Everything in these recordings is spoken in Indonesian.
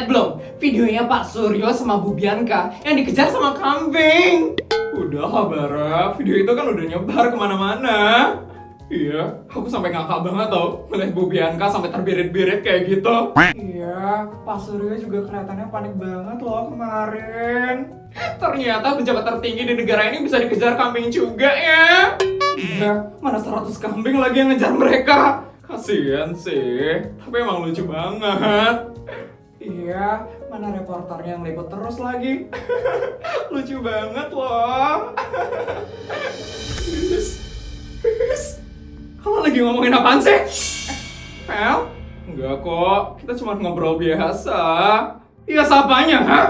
lihat belum videonya Pak Suryo sama Bu Bianca yang dikejar sama kambing? Udah lah Bara, video itu kan udah nyebar kemana-mana. Iya, aku sampai ngakak banget tau melihat Bu Bianca sampai terbirit-birit kayak gitu. Iya, Pak Suryo juga kelihatannya panik banget loh kemarin. Ternyata pejabat tertinggi di negara ini bisa dikejar kambing juga ya. Iya, mana 100 kambing lagi yang ngejar mereka. Kasian sih, tapi emang lucu banget. Iya, mana reporternya yang liput terus lagi. Lucu banget loh. Kalau lagi ngomongin apaan sih? Fel? Enggak kok, kita cuma ngobrol biasa. Iya, sapanya, ha?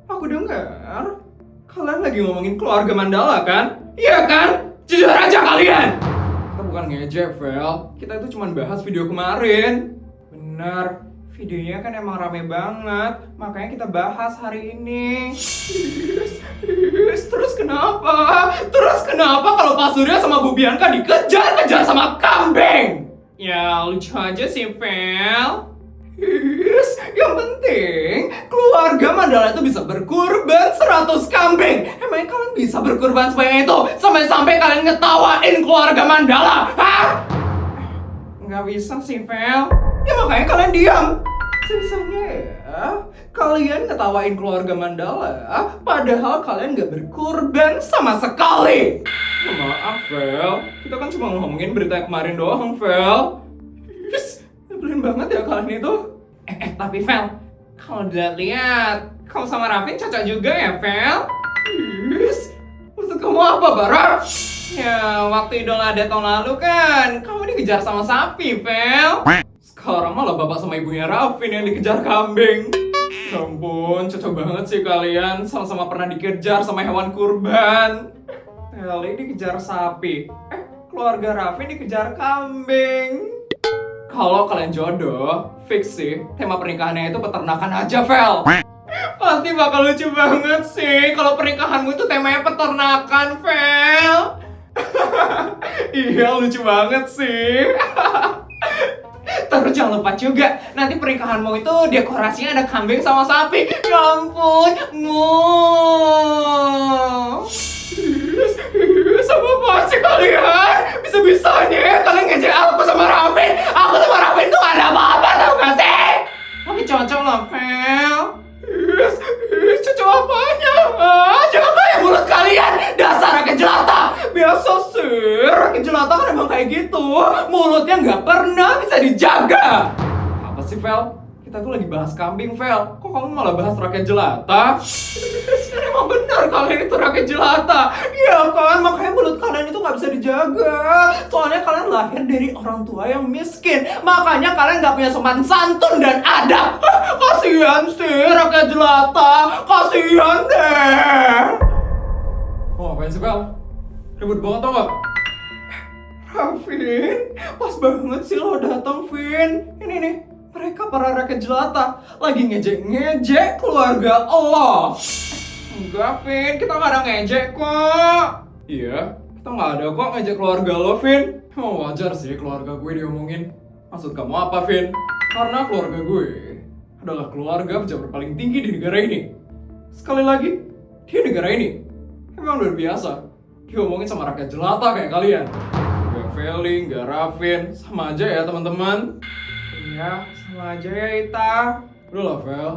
Aku dengar kalian lagi ngomongin keluarga Mandala kan? Iya kan? Jujur aja kalian! Kita bukan ngejek, Fel. Kita itu cuma bahas video kemarin. Benar, videonya kan emang rame banget. Makanya kita bahas hari ini. Terus kenapa? Terus kenapa kalau Pak Surya sama Bu Bianca dikejar-kejar sama kambing? Ya lucu aja sih, Fel. Yang penting keluarga Mandala itu bisa berkurban 100 kambing. Emangnya kalian bisa berkurban sebanyak itu sampai-sampai kalian ngetawain keluarga Mandala? Hah? Nggak bisa sih, Fel. Ya makanya kalian diam. Sebisanya ya, kalian ngetawain keluarga Mandala, padahal kalian nggak berkurban sama sekali. Ya, maaf, Fel. Kita kan cuma ngomongin berita yang kemarin doang, Fel. Nyebelin banget ya kalian itu. Tapi Fel, kalau dilihat, kau sama Raffin cocok juga ya, Fel? Maksud kamu apa, Bara? Ya, waktu Idul Adha tahun lalu kan, kamu dikejar sama sapi, Fel. Sekarang malah bapak sama ibunya Raffin yang dikejar kambing. Ya ampun, cocok banget sih kalian. Sama-sama pernah dikejar sama hewan kurban. Eli dikejar sapi. Keluarga Raffin dikejar kambing. Kalau kalian jodoh, fix sih tema pernikahannya itu peternakan aja, Fel. Pasti bakal lucu banget sih kalau pernikahanmu itu temanya peternakan, Fel. Iya, lucu banget sih. Terus jangan lupa juga, nanti pernikahanmu itu dekorasinya ada kambing sama sapi. Ya ampun, sama apa sih kalian? Bisa-bisanya kalian ngejek aku sama Raffin. Aku sama Raffin tuh gak ada apa-apa, tau gak sih? Tapi cocok lah, Fel. Cocok apanya? Jangan kayak mulut kalian, dasar rakyat jelata. Biasa sih, rakyat jelata kan emang kayak gitu. Mulutnya gak pernah bisa dijaga. Apa sih, Fel? Kita tuh lagi bahas kambing, Fel. Kok kamu malah bahas rakyat jelata? Kan emang benar kalian itu rakyat jelata. Iya kan, makanya mulut kalian itu gak bisa dijaga. Soalnya kalian lahir dari orang tua yang miskin. Makanya kalian gak punya sopan santun dan adab. Kasihan sih rakyat jelata. Kasihan deh. Oh, ngapain sih, Fel? Ribut banget tau gak? Raffin, pas banget sih lo datang, Vin. Ini nih, mereka para rakyat jelata lagi ngejek-ngejek keluarga Allah. Enggak, Vin, kita gak ada ngejek kok. Iya, kita gak ada kok ngejek keluarga lo, Vin. Oh, wajar sih keluarga gue diomongin. Maksud kamu apa, Vin? Karena keluarga gue adalah keluarga pejabat paling tinggi di negara ini. Sekali lagi, di negara ini emang luar biasa diomongin sama rakyat jelata kayak kalian. Gak Feli, gak Raffin, sama aja ya teman-teman. Iya, sama aja ya Ita. Udah lah, Fel.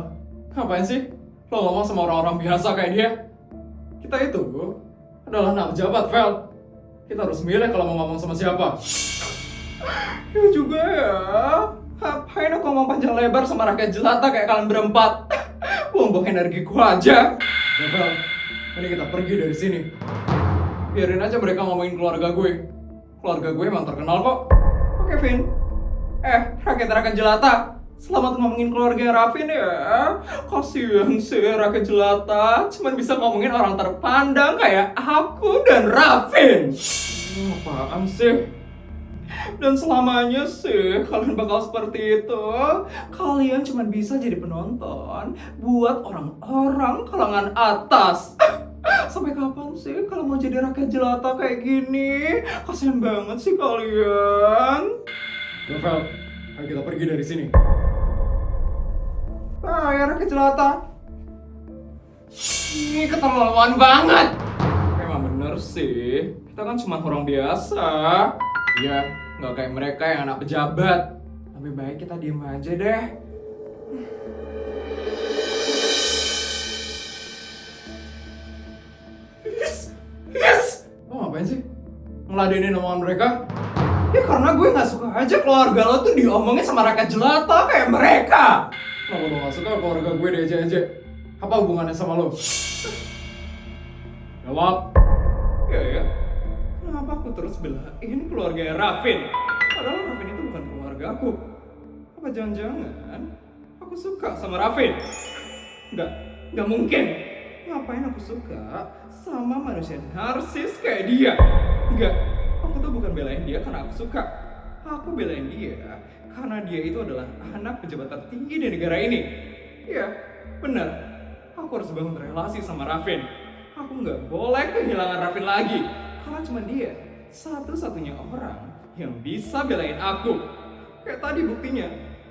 Ngapain sih lo ngomong sama orang-orang biasa kayak dia? Kita itu adalah anak pejabat, Fel. Kita harus milih kalau mau ngomong sama siapa. Ya juga ya. Ngapain aku ngomong panjang lebar sama rakyat jelata kayak kalian berempat? Buang-buang energiku aja. Ya, Fel. Ini kita pergi dari sini. Biarin aja mereka ngomongin keluarga gue. Keluarga gue emang terkenal kok. Oke, Vin. Rakyat-rakyat jelata, selamat ngomongin keluarga Raffin ya. Kasian sih rakyat jelata, cuman bisa ngomongin orang terpandang kayak aku dan Raffin. Apaan sih? Dan selamanya sih kalian bakal seperti itu. Kalian cuman bisa jadi penonton buat orang-orang kalangan atas. Sampai kapan sih kalau mau jadi rakyat jelata kayak gini? Kasian banget sih kalian. Novel, ayo kita pergi dari sini. Ya rakyat jelata. Ini keterlaluan banget. Emang bener sih, kita kan cuma orang biasa. Iya, nggak kayak mereka yang anak pejabat. Lebih baik kita diem aja deh. Yes! Lo ngapain sih? Ngeladenin omongan mereka? Ya karena gue gak suka aja keluarga lo tuh diomongin sama rakyat jelata kayak mereka. Kenapa lo gak suka keluarga gue diejek-ejek? Apa hubungannya sama lo? Jawab. Ya. Kenapa aku terus belain keluarga Rafin? Padahal Rafin itu bukan keluarga aku. Apa jangan-jangan aku suka sama Rafin? Nggak mungkin. Ngapain aku suka sama manusia narsis kayak dia? Enggak, aku tuh bukan belain dia karena aku suka. Aku belain dia karena dia itu adalah anak pejabat tertinggi di negara ini. Iya, benar. Aku harus bangun relasi sama Rafin. Aku nggak boleh kehilangan Rafin lagi. Karena cuma dia satu-satunya orang yang bisa belain aku. Kayak tadi buktinya,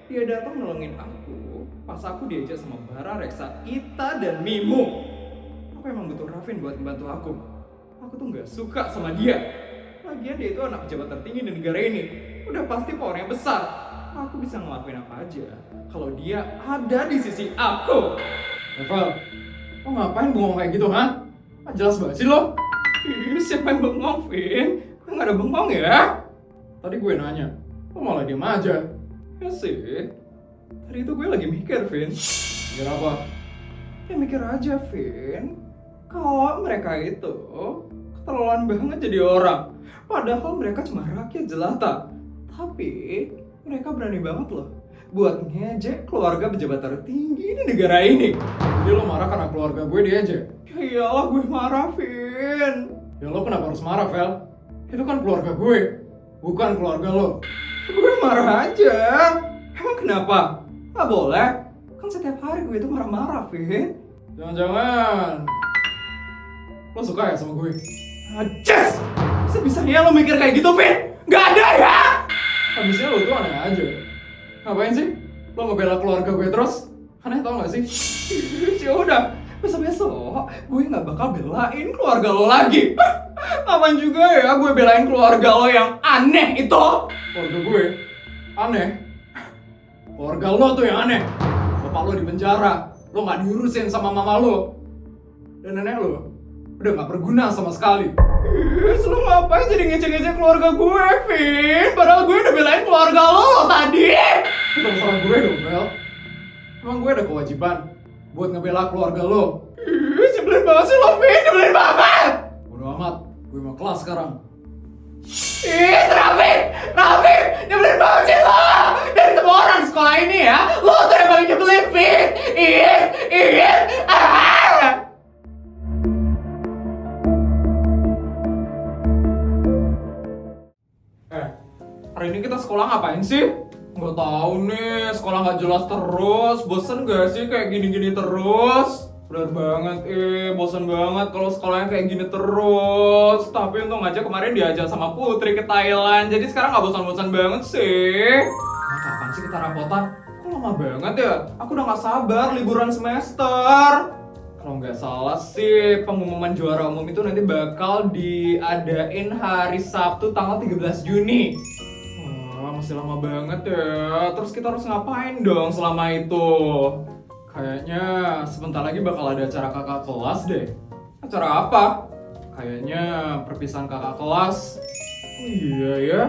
dia datang nolongin aku pas aku diajak sama Bara, Reksa, Ita, dan Mimu. Aku emang butuh Rafin buat membantu aku. Aku tuh nggak suka sama dia. Lagian dia itu anak pejabat tertinggi di negara ini. Udah pasti powernya besar. Aku bisa ngelakuin apa aja kalau dia ada di sisi aku. Eval, lo ngapain bengong kayak gitu, ha? Jelas banget sih lo. Siapa yang bengong, Vin? Gue nggak ada bengong ya. Tadi gue nanya, lo malah diem aja. Ya sih. Tadi itu gue lagi mikir, Vin. Mikir apa? Ya mikir aja, Vin. Kalau mereka itu keterlaluan banget jadi orang. Padahal mereka cuma rakyat jelata. Tapi mereka berani banget loh buat ngejek keluarga pejabat tertinggi di negara ini. Jadi lo marah karena keluarga gue diejek? Ya iyalah gue marah, Vin. Ya lo kenapa harus marah, Vel? Itu kan keluarga gue, bukan keluarga lo. Gue marah aja. Emang kenapa? Gak boleh. Kan setiap hari gue itu marah-marah, Vin. Jangan-jangan lo suka ya sama gue? Ajas! Sebisanya lo mikir kayak gitu, Vin? Gak ada ya? Habisnya lo tuh aneh aja. Ngapain sih? Lo ngebela keluarga gue terus? Aneh tau gak sih? Ya udah, besok-besok gue gak bakal belain keluarga lo lagi. Kapan juga ya gue belain keluarga lo yang aneh itu? Keluarga gue? Aneh? Keluarga lo tuh yang aneh. Bapak lo di penjara, lo gak diurusin sama mama lo. Dan nenek lo udah gak berguna sama sekali. Lo ngapain jadi ngecek-ngecek keluarga gue, Vin? Padahal gue udah belain keluarga lo tadi. Itu masalah gue dong, Vel. Emang gue ada kewajiban buat ngebela keluarga lo. Nyebelin banget sih lo, Vin. Nyebelin banget. Bodo amat, gue mau kelas sekarang. Raffi, nyebelin banget sih lo. Dari semua orang di sekolah ini ya, lo tuh yang paling nyebelin, Vin. Hari ini kita sekolah ngapain sih? Nggak tahu nih, sekolah nggak jelas terus. Bosen gak sih kayak gini-gini terus? Bener banget, bosen banget kalau sekolahnya kayak gini terus. Tapi untung aja kemarin diajak sama Putri ke Thailand. Jadi sekarang nggak bosan-bosan banget sih. Nah, kapan sih kita rapotan? Kok lama banget ya? Aku udah nggak sabar liburan semester. Kalau nggak salah sih, pengumuman juara umum itu nanti bakal diadain hari Sabtu tanggal 13 Juni. Masih lama banget ya. Terus kita harus ngapain dong selama itu? Kayaknya sebentar lagi bakal ada acara kakak kelas deh. Acara apa? Kayaknya perpisahan kakak kelas. Oh iya ya.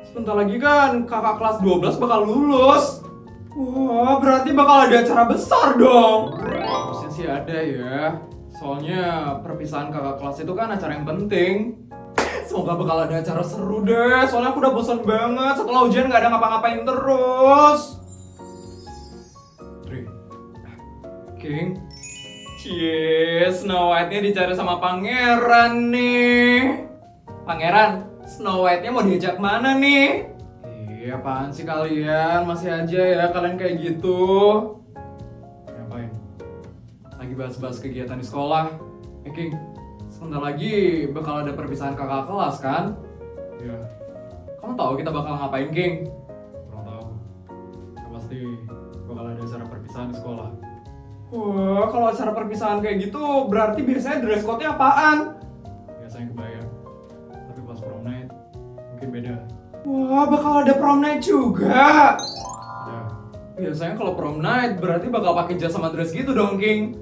Sebentar lagi kan kakak kelas 12 bakal lulus. Wah, berarti bakal ada acara besar dong. Harusnya sih ada ya. Soalnya perpisahan kakak kelas itu kan acara yang penting. Semoga bakal ada acara seru deh, soalnya aku udah bosan banget setelah ujian gak ada ngapa-ngapain terus. King, Snow White-nya dicari sama pangeran nih. Pangeran, Snow White-nya mau diajak mana nih? Apaan sih kalian? Masih aja ya kalian kayak gitu. Ngapain? Lagi bahas-bahas kegiatan di sekolah. King, sebentar lagi bakal ada perpisahan kakak kelas kan? Iya. Kamu tahu kita bakal ngapain, King? Kurang tahu. Ya, pasti bakal ada acara perpisahan di sekolah. Wah, kalau acara perpisahan kayak gitu, berarti biasanya dress code-nya apaan? Biasanya kebaya. Tapi pas prom night, mungkin beda. Wah, bakal ada prom night juga. Ya, Biasanya kalau prom night berarti bakal pakai jas sama dress gitu dong, King.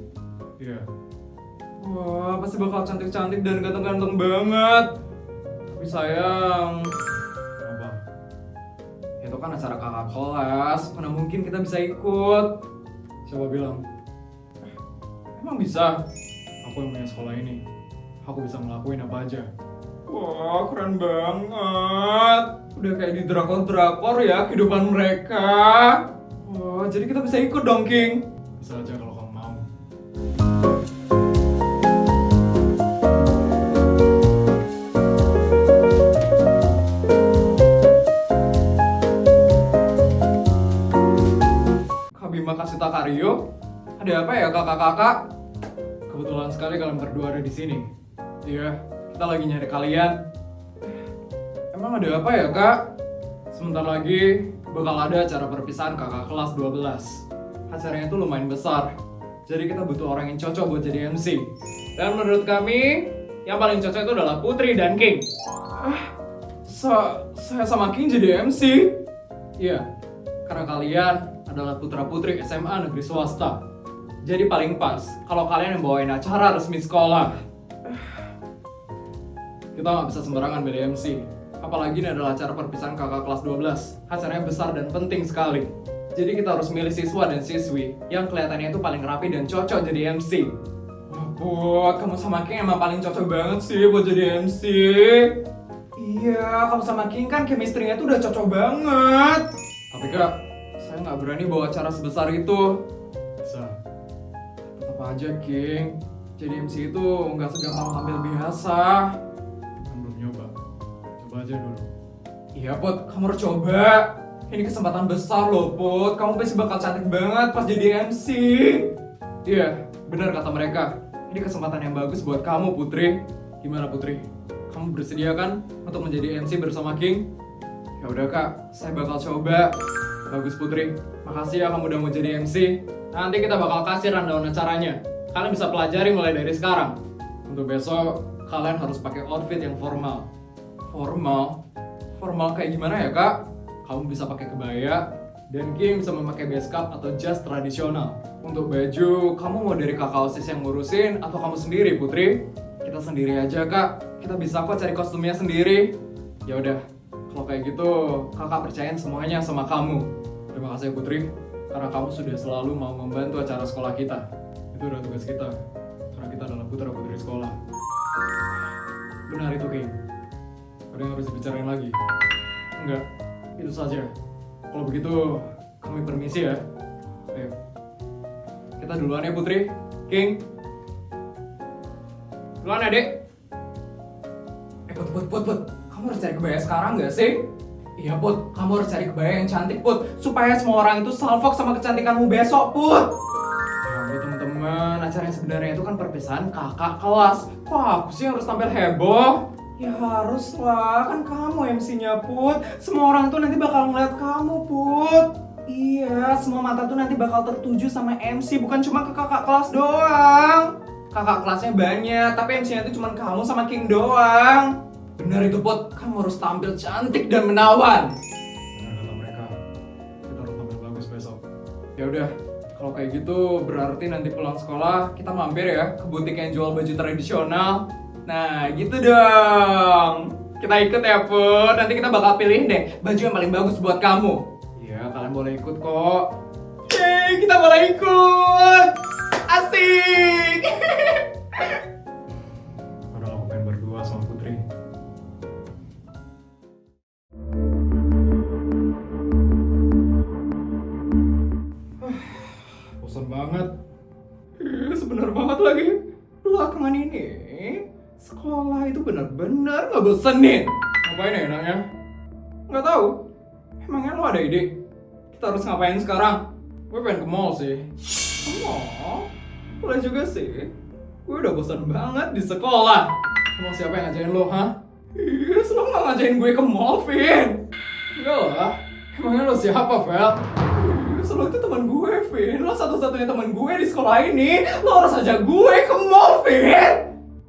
iya. Wah, pasti bakal cantik-cantik dan ganteng-ganteng banget. Tapi sayang, Kenapa? itu kan acara kakak kelas, mana mungkin kita bisa ikut. Siapa bilang? Emang bisa? Aku yang punya sekolah ini. Aku bisa ngelakuin apa aja. Wah, keren banget. Udah kayak di drakor-drakor ya kehidupan mereka. Wah, jadi kita bisa ikut dong, King. Bisa aja kalau kamu mau. Kak Bima kasih Takario. Ada apa ya kakak-kakak? Kebetulan sekali kalian berdua ada di sini. Iya, kita lagi nyari kalian. Emang ada apa ya, Kak? Sebentar lagi bakal ada acara perpisahan kakak kelas 12. Acaranya itu lumayan besar. Jadi kita butuh orang yang cocok buat jadi MC. Dan menurut kami, yang paling cocok itu adalah Putri dan King. Saya sama King jadi MC? Iya, karena kalian adalah putra-putri SMA negeri swasta. Jadi paling pas kalau kalian yang bawain acara resmi sekolah. Kita nggak bisa sembarangan beli MC. Apalagi ini adalah acara perpisahan kakak kelas 12. Acaranya besar dan penting sekali. Jadi kita harus milih siswa dan siswi yang kelihatannya itu paling rapi dan cocok jadi MC. Wah, Put, kamu sama King emang paling cocok banget sih buat jadi MC. Iya, kamu sama King kan chemistry-nya tuh udah cocok banget. Tapi Kak, saya nggak berani bawa acara sebesar itu. Bisa. Tetap aja, King. Jadi MC itu nggak segampang tampil biasa. Kan belum nyoba. Coba aja dulu. Iya, Put, kamu harus coba. Ini kesempatan besar loh, Put. Kamu pasti bakal cantik banget pas jadi MC. Iya, benar kata mereka. Ini kesempatan yang bagus buat kamu, Putri. Gimana, Putri? Kamu bersedia kan untuk menjadi MC bersama King? Ya udah, Kak. Saya bakal coba. Bagus, Putri. Makasih ya kamu udah mau jadi MC. Nanti kita bakal kasih rundown acaranya. Kalian bisa pelajari mulai dari sekarang. Untuk besok, kalian harus pakai outfit yang formal. Formal? Formal kayak gimana ya, Kak? Kamu bisa pakai kebaya, dan King bisa memakai base cap atau jas tradisional. Untuk baju, kamu mau dari kakak OSIS yang ngurusin atau kamu sendiri, Putri? Kita sendiri aja, Kak. Kita bisa kok cari kostumnya sendiri. Ya udah, kalau kayak gitu, kakak percayain semuanya sama kamu. Terima kasih, Putri, karena kamu sudah selalu mau membantu acara sekolah kita. Itu udah tugas kita. Karena kita adalah putra-putri sekolah. Benar itu, King. Ada yang harus dibicarain lagi? Enggak, itu saja. Kalau begitu, kami permisi ya. Ayo. Kita duluan ya, Putri. King. Duluan, Adik. Put. Kamu harus cari kebaya sekarang nggak sih? Iya, Put. Kamu harus cari kebaya yang cantik, Put. Supaya semua orang itu salfok sama kecantikanmu besok, Put. Ya ampun, teman-teman. Acaranya sebenarnya itu kan perpisahan kakak kelas. Kok aku sih harus tampil heboh? Ya harus lah, kan kamu MC-nya, Put. Semua orang tuh nanti bakal ngeliat kamu, Put. Iya, semua mata tuh nanti bakal tertuju sama MC, bukan cuma ke kakak kelas doang. Kakak kelasnya banyak, tapi MC-nya tuh cuma kamu sama King doang. Benar itu, Put. Kamu harus tampil cantik dan menawan. Benar kata mereka. Kita harus tampil bagus besok. Ya udah, kalau kayak gitu berarti nanti pulang sekolah kita mampir ya ke butik yang jual baju tradisional. Nah, gitu dong. Kita ikut ya, Put. Nanti kita bakal pilih deh baju yang paling bagus buat kamu. Iya, kalian boleh ikut kok. Yeay, kita boleh ikut. Asik. Padahal aku pengen berdua sama Putri. Bosan banget. Sebenar banget lagi. Belakangan ini sekolah itu benar-benar nggak bosenin. Ngapain ya enaknya? Nggak tahu. Emangnya lo ada ide? Kita harus ngapain sekarang? Gue pengen ke mall sih. Ke mall? Boleh juga sih. Gue udah bosan banget di sekolah. Emang siapa yang ngajarin lo, ha? Yes, lo nggak ngajain gue ke mall, Vin. Enggak lah. Emangnya lo siapa, Vel? Lo itu teman gue, Vin. Lo satu-satunya teman gue di sekolah ini. Lo harus ajak gue ke mall, Vin.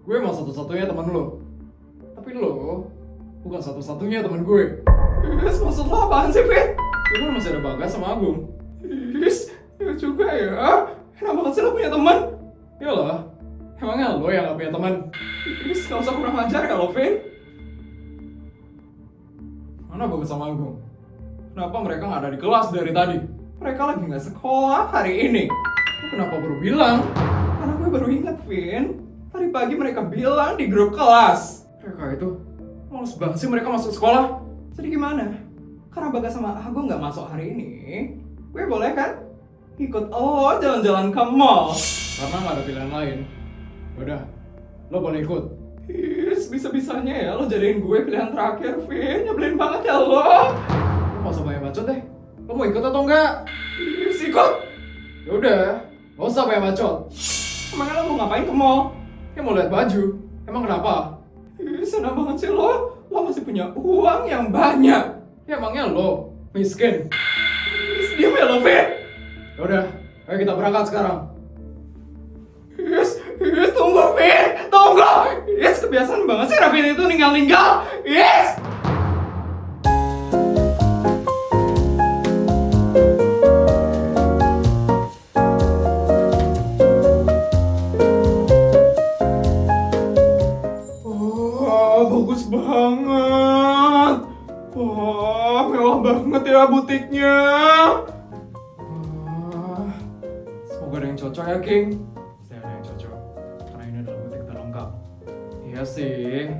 Gue emang satu-satunya teman lo. Tapi lo bukan satu-satunya teman gue. Maksud lo apaan sih, Vin? Gue kan masih ada Bagas sama Agung. Ya juga ya. Enak banget sih lo punya teman. Iyalah, emangnya lo yang gak punya teman? Gak usah kurang ajar ya lo, Vin. Mana Bagas sama Agung? Kenapa mereka gak ada di kelas dari tadi? Mereka lagi gak sekolah hari ini. Lo kenapa baru bilang? Karena gue baru ingat, Vin. Tadi pagi mereka bilang di grup kelas. Mereka itu males banget sih mereka masuk sekolah. Jadi gimana? Karena Bagas sama Agung gak masuk hari ini, gue boleh kan ikut lo jalan-jalan ke mall. Karena gak ada pilihan lain. Yaudah, lo boleh ikut. Bisa-bisanya ya lo jadiin gue pilihan terakhir, Vin. Nyebelin banget ya lo. Lo gak usah banyak bacot deh. Lo mau ikut atau enggak? Ikut. Yaudah, gak usah banyak bacot. Emangnya lo mau ngapain ke mall? Ya mau lihat baju. Emang kenapa? Senang banget sih lo. Lo masih punya uang yang banyak. Ya emangnya lo miskin. Diam ya lo, Vin. Yaudah, ayo kita berangkat sekarang. Tunggu, Vin. Tunggu. Kebiasaan banget sih Rafin itu ninggal-ninggal. Bagus banget. Wah, mewah banget ya butiknya. Semoga ada yang cocok ya, King. Pasti ada yang cocok. Karena ini adalah butik terlengkap. Iya sih.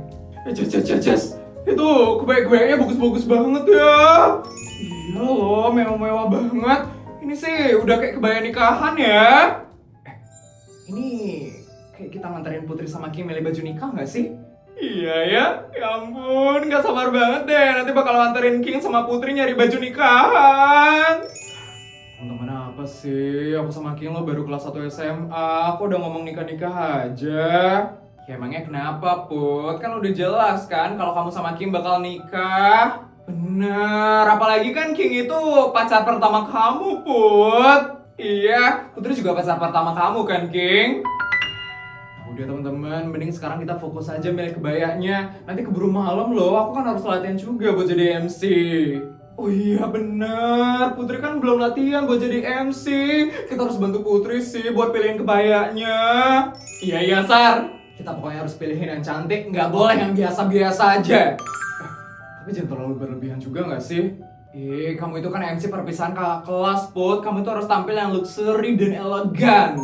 Ces. Itu kebaya-kebayanya bagus-bagus banget ya. Iya loh, mewah-mewah banget. Ini sih udah kayak kebaya nikahan ya. Ini kayak kita nganterin Putri sama Kim milih baju nikah nggak sih? Iya ya ampun, gak sabar banget deh. Nanti bakal nganterin King sama Putri nyari baju nikahan. Teman-teman apa sih? Aku sama King lo baru kelas 1 SMA. Aku udah ngomong nikah-nikah aja. Ya emangnya kenapa, Put? Kan udah jelas kan kalau kamu sama King bakal nikah. Bener, apalagi kan King itu pacar pertama kamu, Put. Iya, Putri juga pacar pertama kamu kan, King? Udah teman-teman, mending sekarang kita fokus aja milih kebayanya. Nanti keburu malam loh, aku kan harus latihan juga buat jadi MC. Oh iya bener, Putri kan belum latihan buat jadi MC. Kita harus bantu Putri sih buat pilihin kebayanya. Iya Sar, kita pokoknya harus pilihin yang cantik, nggak boleh yang biasa-biasa aja. Tapi jangan terlalu berlebihan juga nggak sih? Kamu itu kan MC perpisahan kakak kelas, Put. Kamu itu harus tampil yang luxury dan elegan.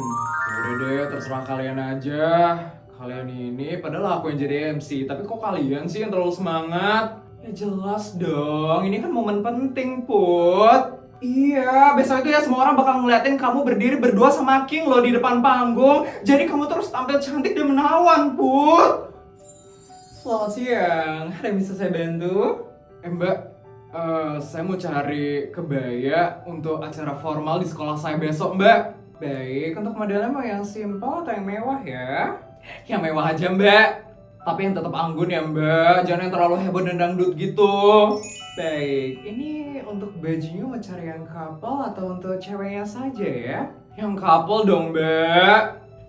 Udah deh, terserah kalian aja. Kalian ini, padahal aku yang jadi MC. Tapi kok kalian sih yang terlalu semangat? Ya jelas dong, ini kan momen penting, Put. Iya, besok itu ya semua orang bakal ngeliatin kamu berdiri berdua sama King loh di depan panggung. Jadi kamu terus tampil cantik dan menawan, Put. Selamat siang, ada yang bisa saya bantu? Mbak, saya mau cari kebaya untuk acara formal di sekolah saya besok, Mbak. Baik, untuk modelnya mau yang simpel atau yang mewah ya? Yang mewah aja, Mbak. Tapi yang tetap anggun ya, Mbak. Jangan yang terlalu heboh dan dangdut gitu. Baik, ini untuk bajunya mau cari yang couple atau untuk ceweknya saja ya? Yang couple dong, Mbak.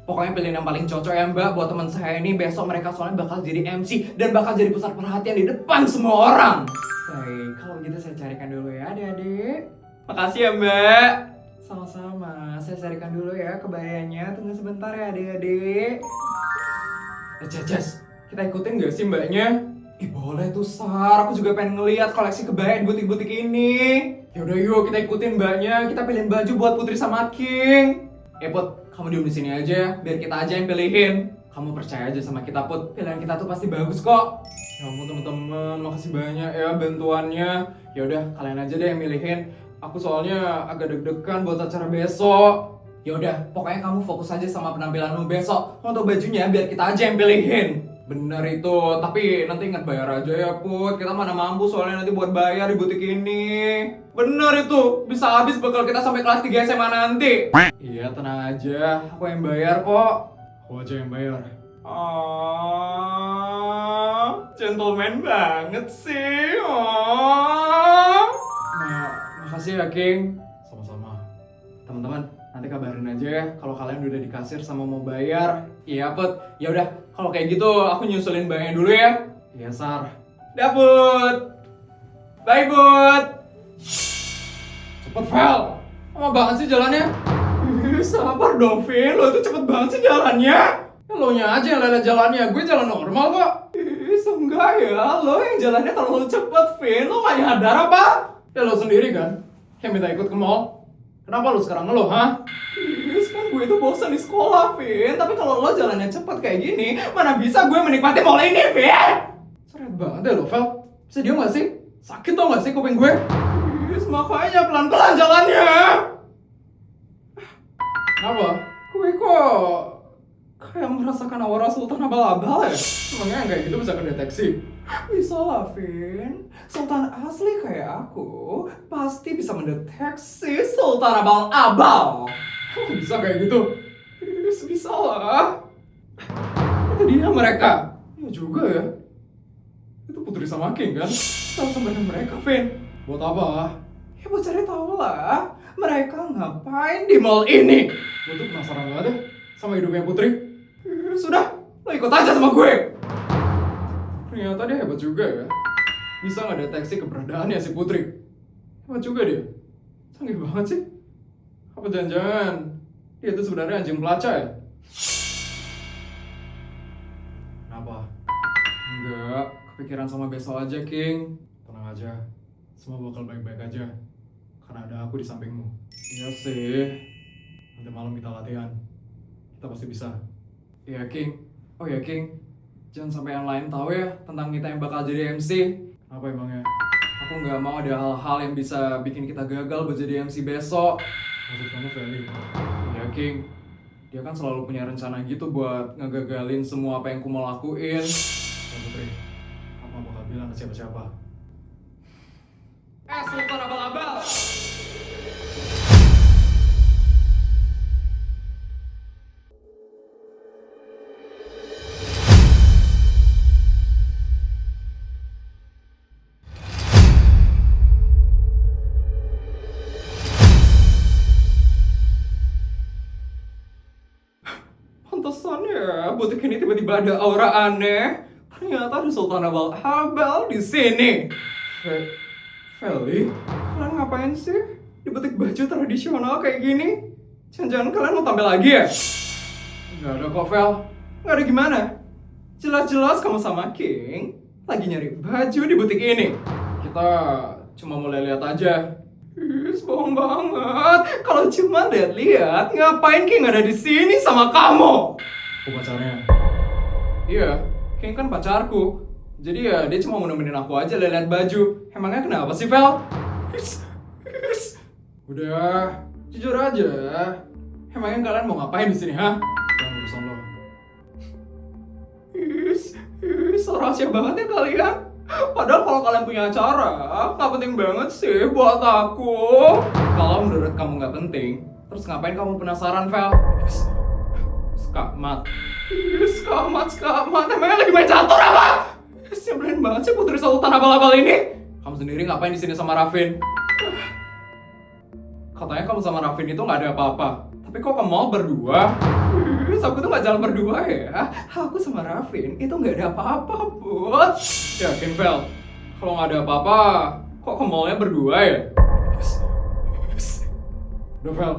Pokoknya pilihin yang paling cocok ya, Mbak. Buat teman saya ini besok mereka soalnya bakal jadi MC dan bakal jadi pusat perhatian di depan semua orang. Baik, kalau gitu saya carikan dulu ya, adik-adik. Makasih ya, Mbak. Sama-sama, saya carikan dulu ya kebayanya. Tunggu sebentar ya adik-adik. Jas, kita ikutin gak sih mbaknya? Boleh tuh Sar, aku juga pengen ngeliat koleksi kebaya di butik-butik ini. Yaudah yuk kita ikutin mbaknya, kita pilihin baju buat Putri sama King. Put, kamu diem di sini aja, biar kita aja yang pilihin. Kamu percaya aja sama kita, Put, pilihan kita tuh pasti bagus kok. Ya ampun teman-teman, makasih banyak ya bantuannya. Yaudah, kalian aja deh yang milihin. Aku soalnya agak deg-degan buat acara besok. Yaudah, pokoknya kamu fokus aja sama penampilanmu besok. Untuk bajunya biar kita aja yang pilihin. Bener itu, tapi nanti ingat bayar aja ya Put. Kita mana mampu soalnya nanti buat bayar di butik ini. Bener itu, bisa habis bekal kita sampai kelas 3 SMA nanti. Iya, tenang aja, aku yang bayar kok. Aku aja yang bayar. Oh, gentleman banget sih. Makasih ya, King. Sama-sama. teman-teman, nanti kabarin aja ya kalau kalian udah di kasir sama mau bayar. Iya, Put. Ya udah, kalau kayak gitu aku nyusulin bayarnya dulu ya. Iya, Sar. Dah, Put. Bye, Put. Cepet, Vel. Lama banget sih jalannya. Sabar dong, Vin. Lo tuh cepet banget sih jalannya. Ya, lo nya aja yang lelet jalannya, gue jalan normal kok. Enggak ya, lo yang jalannya terlalu cepet, Vin. Lo gak nyadar apa? Ya lo sendiri kan, yang minta ikut ke mall. Kenapa lo sekarang ngeluh, ha? Kan gue tuh bosan di sekolah, Vin. Tapi kalau lo jalannya cepet kayak gini, mana bisa gue menikmati mall ini, Vin? Seret banget deh lo, Vel. Bisa diam gak sih? Sakit tau gak sih kuping gue? Makanya pelan-pelan jalannya. Kenapa? Gue kok kayak merasakan aura Sultan Abal-Abal ya? Emangnya yang kayak gitu bisa kedeteksi? Bisa lah, Vin. Sultan asli kayak aku pasti bisa mendeteksi Sultan Abal-Abal. Bisa kayak gitu? Bisa lah. Itu dia mereka. Ya juga ya. Itu Putri sama King kan? Tahu sebenarnya mereka, Vin? Buat apa? Ya buat cari tahu lah. Mereka ngapain di mall ini? Gue tuh penasaran banget deh sama hidupnya Putri. Sudah, lo ikut aja sama gue. Ternyata dia hebat juga ya. Bisa ngedeteksi keberadaannya si Putri. Hebat juga dia. Canggih banget sih. Apa jangan-jangan dia tuh sebenarnya anjing pelacak ya? Kenapa? Enggak, kepikiran sama besok aja, King. Tenang aja, semua bakal baik-baik aja. Karena ada aku di sampingmu. Iya sih. Nanti malam kita latihan. Kita pasti bisa. Iya, King. Oh ya, King. Jangan sampai yang lain tahu ya tentang kita yang bakal jadi MC. Apa emangnya? Aku nggak mau ada hal-hal yang bisa bikin kita gagal buat jadi MC besok. Maksud kamu, Feli? Iya, King. Dia kan selalu punya rencana gitu buat ngegagalin semua apa yang aku mau lakuin. Ya, Putri. Aku nggak bakal bilang ke siapa-siapa. Sultan Abal-Abal. Pantesan ya, butik ini tiba-tiba ada aura aneh. Ternyata ada Sultan Abal-Abal di sini. Feli, kalian ngapain sih di butik baju tradisional kayak gini? Jangan-jangan kalian mau tampil lagi ya? Nggak ada kok, Vel. Nggak ada gimana? Jelas-jelas kamu sama King lagi nyari baju di butik ini. Kita cuma mau lihat aja. Bohong banget. Kalau cuma lihat-lihat, ngapain King ada di sini sama kamu? Aku pacarnya. Iya, King kan pacarku. Jadi ya dia cuma mau nemenin aku aja lihat baju. Emangnya kenapa sih, Vel? Udah, jujur aja. Emangnya kalian mau ngapain di sini, ha? Jangan urusan lo. So rahasia banget ya kalian. Padahal kalau kalian punya acara, nggak penting banget sih buat aku. Kalau menurut kamu nggak penting, terus ngapain kamu penasaran, Vel? Skakmat. Skamat. Emangnya lagi main catur apa? Nyebelin banget sih Putri Sultan Abal-Abal ini. Kamu sendiri ngapain di sini sama Raffin? Katanya kamu sama Raffin itu nggak ada apa-apa. Tapi kok ke mall berdua? Aku tuh nggak jalan berdua ya. Aku sama Raffin itu nggak ada apa-apa, Bud. Yakin, Vel? Kalau nggak ada apa-apa, kok ke mallnya berdua ya? Udah, Vel,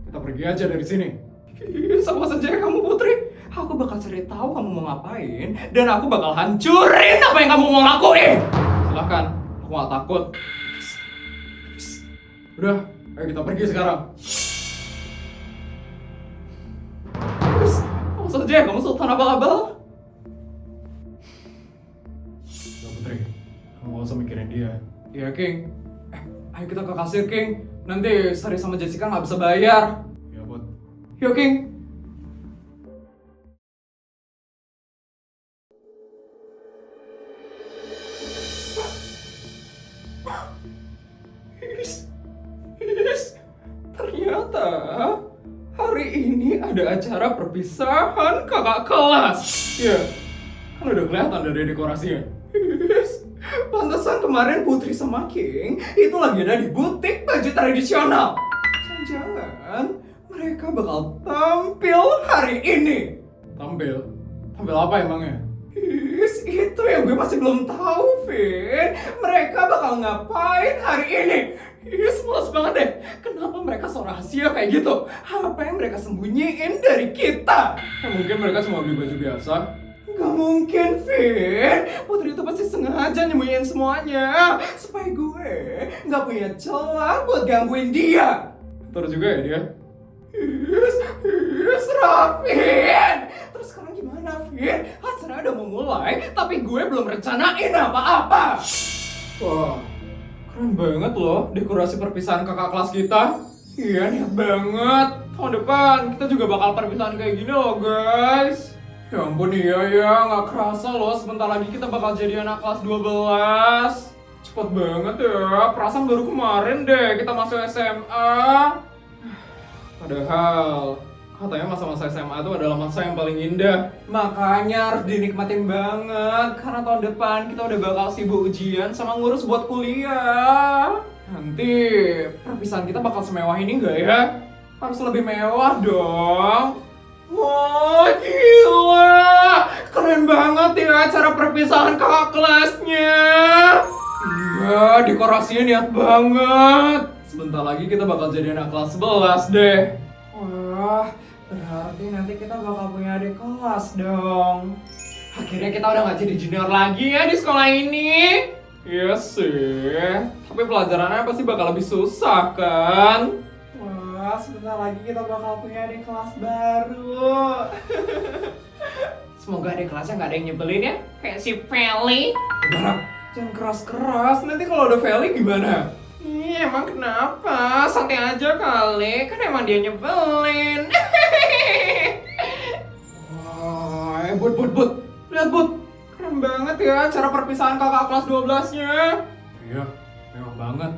kita pergi aja dari sini. Sama saja ya kamu, Putri. Aku bakal cari tahu kamu mau ngapain dan aku bakal hancurin apa yang kamu mau lakuin. Silahkan, aku nggak takut. Udah, ayo kita pergi sekarang. Sama saja ya kamu Sultan Abal-Abal. Udah, Putri, kamu nggak usah mikirin dia. Iya, King. Ayo kita ke kasir, King. Nanti Sari sama Jessica nggak bisa bayar. Iya, Put. Yuk, King. Ternyata hari ini ada acara perpisahan kakak kelas. Iya, kan udah kelihatan dari dekorasinya. Pantesan kemarin Putri sama King itu lagi ada di butik baju tradisional. Jangan-jangan kan? Mereka bakal tampil hari ini. Tampil? Tampil apa emangnya? Itu yang gue masih belum tahu, Vin. Mereka bakal ngapain hari ini? Males banget deh. Kenapa mereka so rahasia kayak gitu? Apa yang mereka sembunyiin dari kita? Mungkin mereka cuma beli baju biasa. Gak mungkin, Vin. Putri itu pasti sengaja nyembunyiin semuanya supaya gue gak punya celah buat gangguin dia. Terus juga ya dia? Vin. Terus sekarang gimana, Vin? Acara udah mau mulai, tapi gue belum rencanain apa-apa. Wah, keren banget loh dekorasi perpisahan kakak kelas kita. Iya, niat banget. Tahun depan kita juga bakal perpisahan kayak gini loh guys. Ya ampun iya ya, gak kerasa loh sebentar lagi kita bakal jadi anak kelas 12. Cepet banget ya, perasaan baru kemarin deh kita masuk SMA. Padahal katanya masa-masa SMA itu adalah masa yang paling indah. Makanya harus dinikmatin banget. Karena tahun depan kita udah bakal sibuk ujian sama ngurus buat kuliah. Nanti perpisahan kita bakal semewah ini nggak ya? Harus lebih mewah dong. Wah, gila! Keren banget ya acara perpisahan kakak kelasnya. Iya, dekorasinya niat banget. Sebentar lagi kita bakal jadi anak kelas 11 deh. Wah, berarti nanti kita bakal punya adik kelas dong. Akhirnya kita udah gak jadi junior lagi ya di sekolah ini. Iya sih, tapi pelajarannya pasti bakal lebih susah kan? Wah, sebentar lagi kita bakal punya adik kelas baru. Semoga adik kelasnya gak ada yang nyebelin ya. Kayak si Feli. Barang, jangan keras-keras, nanti kalau ada Feli gimana? Ih, emang kenapa? Santai aja kali, kan emang dia nyebelin. Wah, Bud, lihat Bud, Keren banget ya acara perpisahan kakak kelas 12-nya. iya, mewah banget.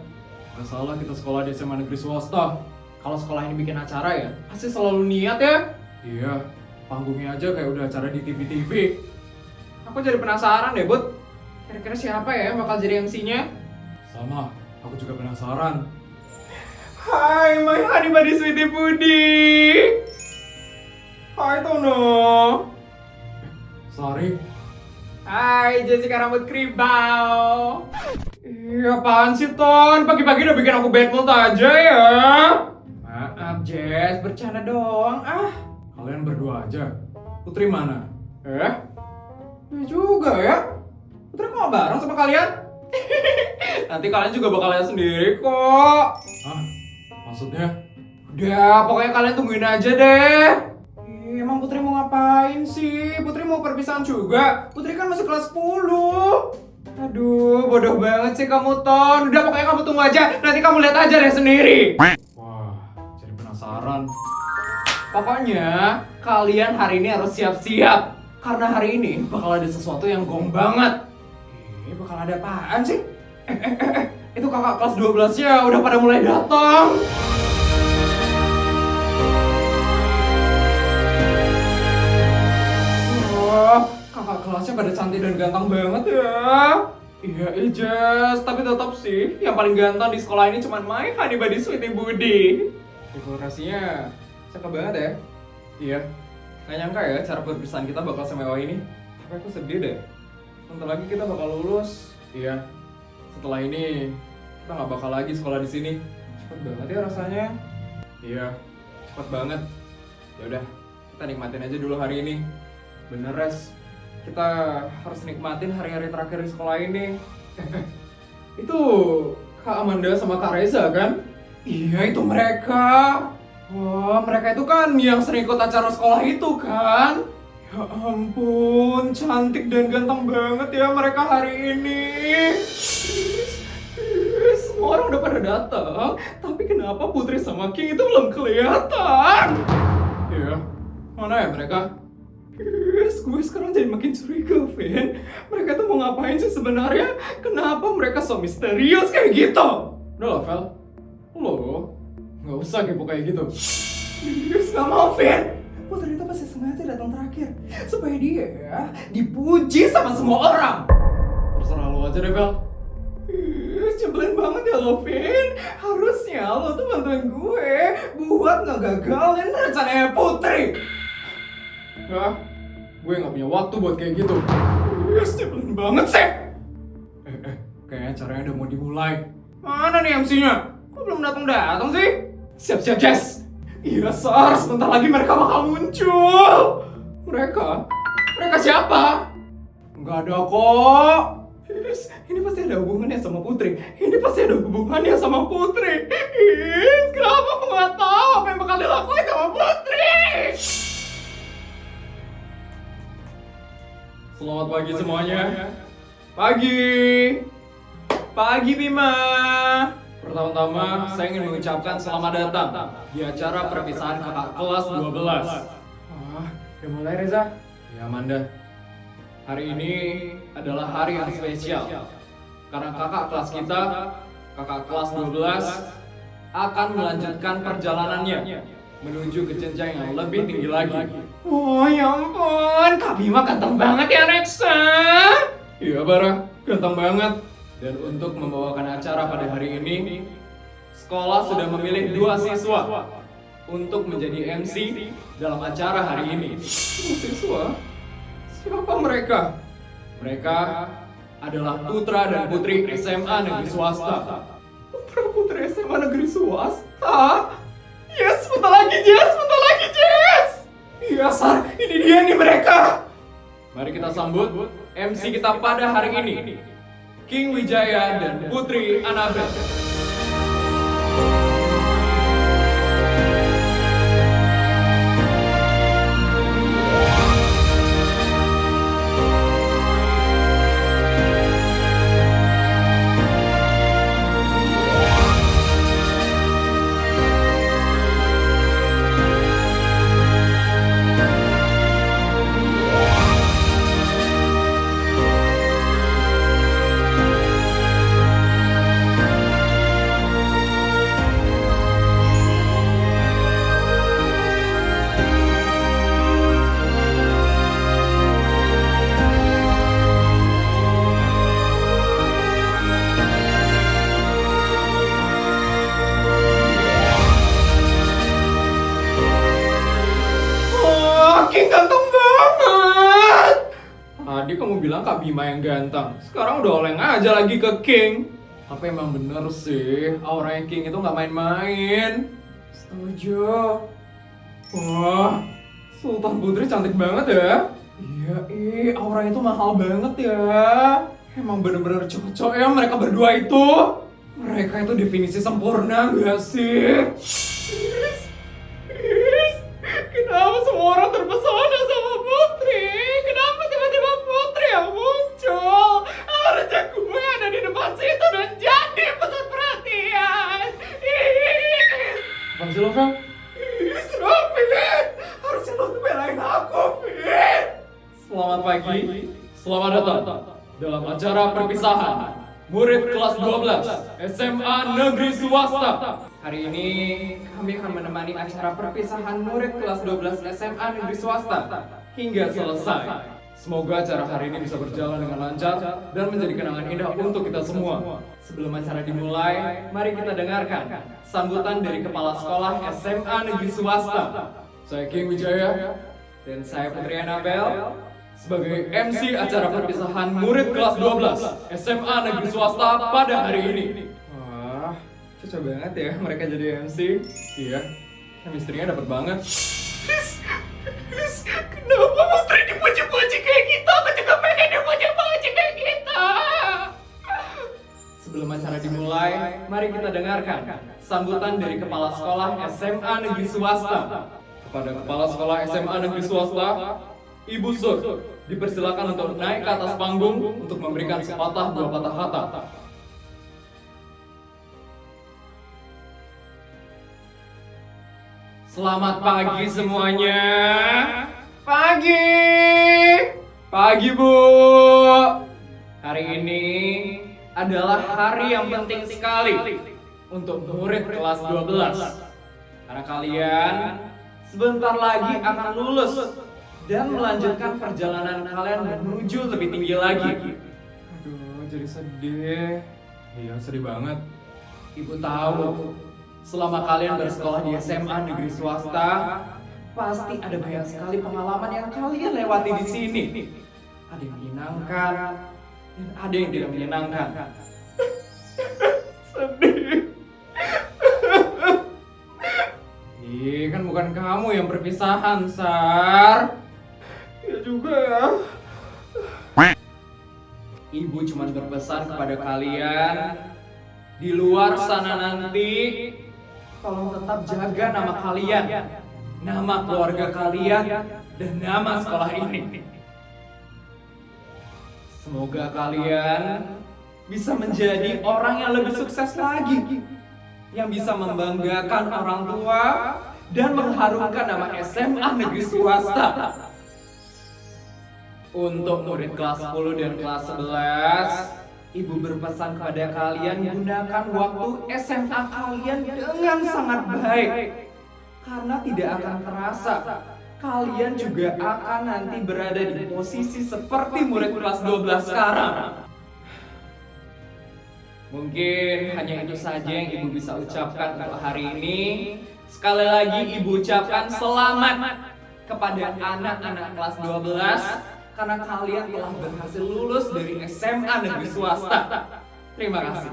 Gak salah kita sekolah di SMA negeri swasta. Kalau sekolah ini bikin acara ya, pasti selalu niat ya. Iya, panggungnya aja kayak udah acara di TV-TV. Aku jadi penasaran deh, Bud. Kira-kira siapa ya yang bakal jadi MC-nya? Sama, aku juga penasaran. Hai, my honey buddy sweetie puding. Hai, Tono. Sari, Hai, Jessica rambut keribau. Iya, apaan sih, Ton? Pagi-pagi udah bikin aku bad mood aja ya. Maaf, Jess. Bercanda doang. kalian berdua aja. Putri mana? Ya juga ya. Putri kok gak bareng sama kalian? Nanti kalian juga bakal lihat sendiri kok. Hah? Maksudnya? Udah, pokoknya kalian tungguin aja deh. Emang Putri mau ngapain sih? Putri mau perpisahan juga? Putri kan masih kelas 10. Aduh, bodoh banget sih kamu, Ton. Udah, pokoknya kamu tunggu aja. Nanti kamu lihat aja deh sendiri. Wah, jadi penasaran. Pokoknya, kalian hari ini harus siap-siap. Karena hari ini bakal ada sesuatu yang gong banget. Bakal ada apaan sih? Itu kakak kelas 12-nya udah pada mulai datang. Wah, kakak kelasnya pada cantik dan ganteng banget ya. Iya, Ijas, tapi tetap sih yang paling ganteng di sekolah ini cuma my honey buddy sweetie Budi. Dekorasinya cakep banget ya. Iya, gak nyangka ya cara perpisahan kita bakal semewah ini. Tapi aku sedih deh. Sebentar lagi kita bakal lulus. Iya, setelah ini kita nggak bakal lagi sekolah di sini. Cepet banget ya rasanya. Iya, cepet banget. Ya udah, kita nikmatin aja dulu hari ini. Bener, Res. Kita harus nikmatin hari-hari terakhir di sekolah ini. Itu Kak Amanda sama Kak Reza kan? Iya, itu mereka. Wah, mereka itu kan yang sering ikut acara sekolah itu kan. Ya ampun, cantik dan ganteng banget ya mereka hari ini. Semua orang udah pada datang, tapi kenapa Putri sama King itu belum kelihatan? Iya, mana ya mereka? Gue sekarang jadi makin curiga, Vin. Mereka tuh mau ngapain sih sebenarnya? Kenapa mereka so misterius kayak gitu? Udah lah, Vel. Lo nggak usah kepo kayak gitu. Gak mau, Vin. Putri itu pasti sengaja datang terakhir supaya dia dipuji sama semua orang. Terserah lo aja deh, Vel. Nyebelin banget ya lo, Vin. Harusnya lo tuh bantuin gue buat ngegagalin rencananya Putri. Enggak, gue nggak punya waktu buat kayak gitu. Yes, nyebelin banget sih. Kayaknya acaranya udah mau dimulai. Mana nih MC-nya? Kok belum datang sih? Siap-siap, Jess. Iya, Sar. Sebentar lagi mereka bakal muncul. Mereka? Mereka siapa? Nggak ada kok. Yes, ini pasti ada hubungannya sama Putri. Ini pasti ada hubungannya sama Putri. Yes, kenapa aku nggak tahu apa yang bakal dilakuin sama Putri? Selamat pagi semuanya. Pagi, Bima. Pertama-tama, saya ingin mengucapkan selamat datang di acara perpisahan kakak kelas 12. Udah mulai, Reza? Ya, Amanda. Hari ini adalah hari yang spesial. Karena kakak kelas kita, kakak kelas 12, akan melanjutkan perjalanannya menuju ke jenjang yang lebih tinggi lagi. Oh ya ampun, Kak Bima ganteng banget ya, Reksa. Iya, Bara, ganteng banget. Dan untuk membawakan acara pada hari ini, sekolah sudah memilih 2 siswa untuk menjadi MC dalam acara hari ini. Siswa? Siapa mereka? Mereka adalah putra dan putri SMA negeri swasta. Putra putri SMA negeri swasta? Yes, sebentar lagi, Jess! Iya, Sar, ini dia nih mereka. Mari kita sambut MC kita pada hari ini, King Wijaya dan Putri Annabel. King ganteng banget. Tadi kamu bilang Kak Bima yang ganteng, sekarang udah oleng aja lagi ke King. Tapi emang bener sih, auranya King itu nggak main-main. Setuju. Wah, Sultan Putri cantik banget ya. Iya, auranya tuh mahal banget ya. Emang bener-bener cocok ya mereka berdua itu. Mereka itu definisi sempurna gak sih? Kenapa semua orang terpesona sama Putri? Kenapa tiba-tiba Putri yang muncul? Harusnya gue ada di depan situ dan jadi pusat perhatian. Apaan sih lo, Fel? Stop, Vin! Harusnya lo tuh belain aku, Vin! Selamat pagi, selamat datang dalam acara perpisahan murid kelas 12 SMA Negeri Swasta. Hari ini kami akan menemani acara perpisahan murid kelas 12 SMA Negeri Swasta Hingga selesai. Semoga acara hari ini bisa berjalan dengan lancar dan menjadi kenangan indah untuk kita semua. Sebelum acara dimulai, mari kita dengarkan sambutan dari Kepala Sekolah SMA Negeri Swasta. Saya King Wijaya Dan saya Putri Annabel. sebagai MC acara perpisahan murid kelas 12 SMA Negeri Swasta pada hari ini. Wah, cocok banget ya mereka jadi MC. Iya, chemistry-nya dapet banget. Kenapa Putri dipuji-puji kayak gitu? Aku juga pengen dipuji-puji kayak gitu. Sebelum acara dimulai, mari kita dengarkan sambutan dari Kepala Sekolah SMA Negeri Swasta. Kepada Kepala Sekolah SMA Negeri Swasta, Ibu Sur, dipersilakan untuk naik ke atas panggung untuk memberikan sepatah dua patah kata. Selamat pagi semuanya. Pagi. Pagi, Bu. Hari ini adalah hari yang penting sekali untuk murid kelas 12. Karena kalian sebentar lagi akan lulus dan melanjutkan perjalanan kalian menuju lebih tinggi lagi. Aduh, jadi sedih. Iya, sedih banget. Ibu tahu, selama kalian bersekolah di SMA negeri swasta, pasti ada banyak sekali pengalaman yang kalian lewati di sini. Ada yang menyenangkan, dan ada yang tidak menyenangkan. Sedih. Ih, kan bukan kamu yang perpisahan, Sar. Ya juga ya. Ibu cuma berpesan kepada kalian, di luar sana nanti, tolong tetap jaga nama kalian, nama keluarga kalian, dan nama sekolah ini. Semoga kalian bisa menjadi orang yang lebih sukses lagi, yang bisa membanggakan orang tua dan mengharumkan nama SMA negeri swasta. Untuk murid kelas 10 dan kelas 11, Ibu berpesan kepada kalian gunakan waktu SMA kalian dengan sangat baik. Karena tidak akan terasa, kalian juga akan nanti berada di posisi seperti murid kelas 12 sekarang. Mungkin hanya itu saja yang Ibu bisa ucapkan untuk hari ini. Sekali lagi Ibu ucapkan selamat kepada anak-anak kelas 12 karena kalian telah berhasil lulus dari SMA negeri swasta. Terima kasih.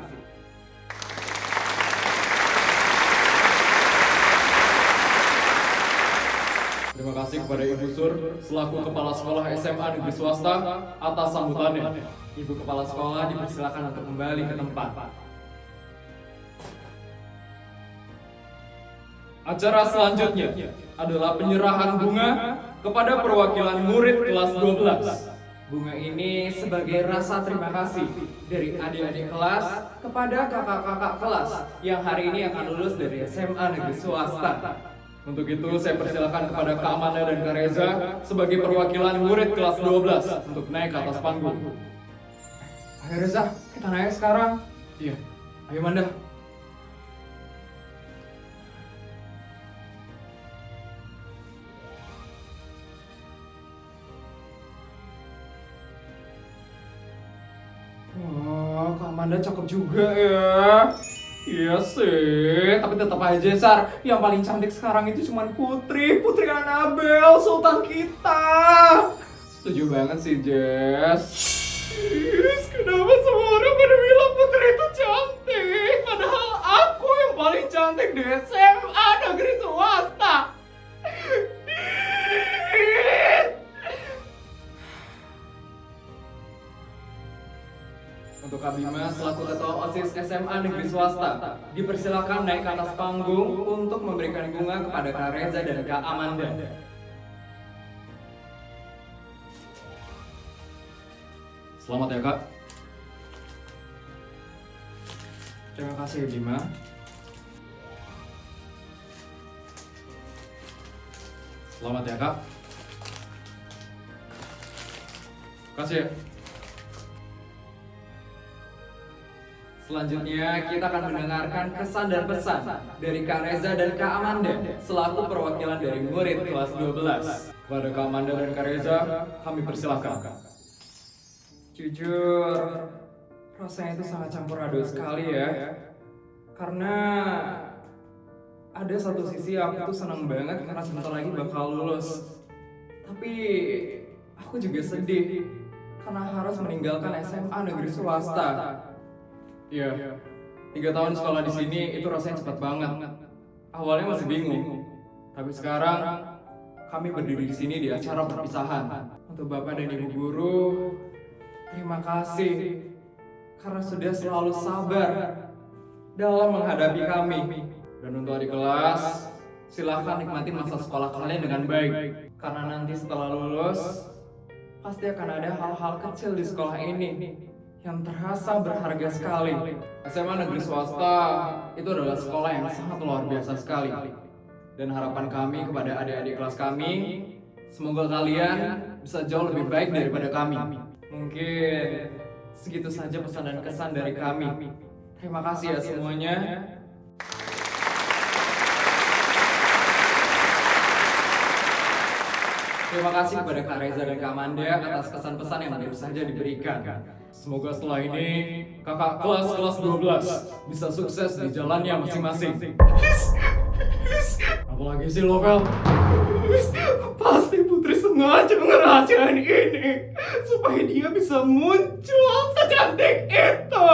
Terima kasih kepada Ibu Sur selaku Kepala Sekolah SMA Negeri Swasta atas sambutannya. Ibu Kepala Sekolah dipersilakan untuk kembali ke tempat. Acara selanjutnya adalah penyerahan bunga kepada perwakilan murid kelas 12. Bunga ini sebagai rasa terima kasih dari adik-adik kelas kepada kakak-kakak kelas yang hari ini akan lulus dari SMA negeri swasta. Untuk itu saya persilakan kepada Kak Amanda dan Kak Reza sebagai perwakilan murid kelas 12 untuk naik ke atas panggung. Ayo Reza, kita naik sekarang. Iya. Ayo Manda. Wah, Kak Amanda cakep juga ya. Iya sih, tapi tetap aja Sar, yang paling cantik sekarang itu cuma Putri Annabel, sultan kita. Setuju banget sih Jess. Kenapa semua orang pada bilang Putri itu cantik, padahal aku yang paling cantik di SMA negeri swasta. Untuk Kak Bima selaku ketua OSIS SMA negeri swasta, dipersilakan naik ke atas panggung untuk memberikan bunga kepada Kak Reza dan Kak Amanda. Selamat ya Kak. Terima kasih ya Bima. Selamat ya Kak. Kasih ya. Selanjutnya kita akan mendengarkan kesan dan pesan dari Kak Reza dan Kak Amanda selaku perwakilan dari murid kelas 12. Kepada Kak Amanda dan Kak Reza, kami persilakan. Jujur, rasanya itu sangat campur aduk sekali ya. Karena ada satu sisi aku tuh senang banget karena sebentar lagi bakal lulus. Tapi aku juga sedih karena harus meninggalkan SMA negeri swasta. Iya, 3 tahun sekolah di sini itu rasanya cepat banget. Awalnya masih bingung, tapi sekarang kami berdiri di sini di acara perpisahan. Untuk Bapak dan Ibu guru, terima kasih karena sudah selalu sabar dalam menghadapi kami. Dan untuk adik kelas, silahkan nikmati masa sekolah kalian dengan baik. Karena nanti setelah lulus, pasti akan ada hal-hal kecil di sekolah ini yang terasa berharga sekali. SMA negeri swasta itu adalah sekolah yang sangat luar biasa sekali. Dan harapan kami kepada adik-adik kelas kami, semoga kalian bisa jauh lebih baik daripada kami. Mungkin segitu saja pesan dan kesan dari kami. Terima kasih ya semuanya. Terima kasih kepada Kak Reza dan Kak Amanda atas kesan-pesan yang baru saja diberikan. Semoga setelah ini kakak kelas 12 bisa sukses di jalannya masing-masing. Apalagi sih lo, Vel? Pasti Putri sengaja ngerahasiain ini supaya dia bisa muncul secantik itu.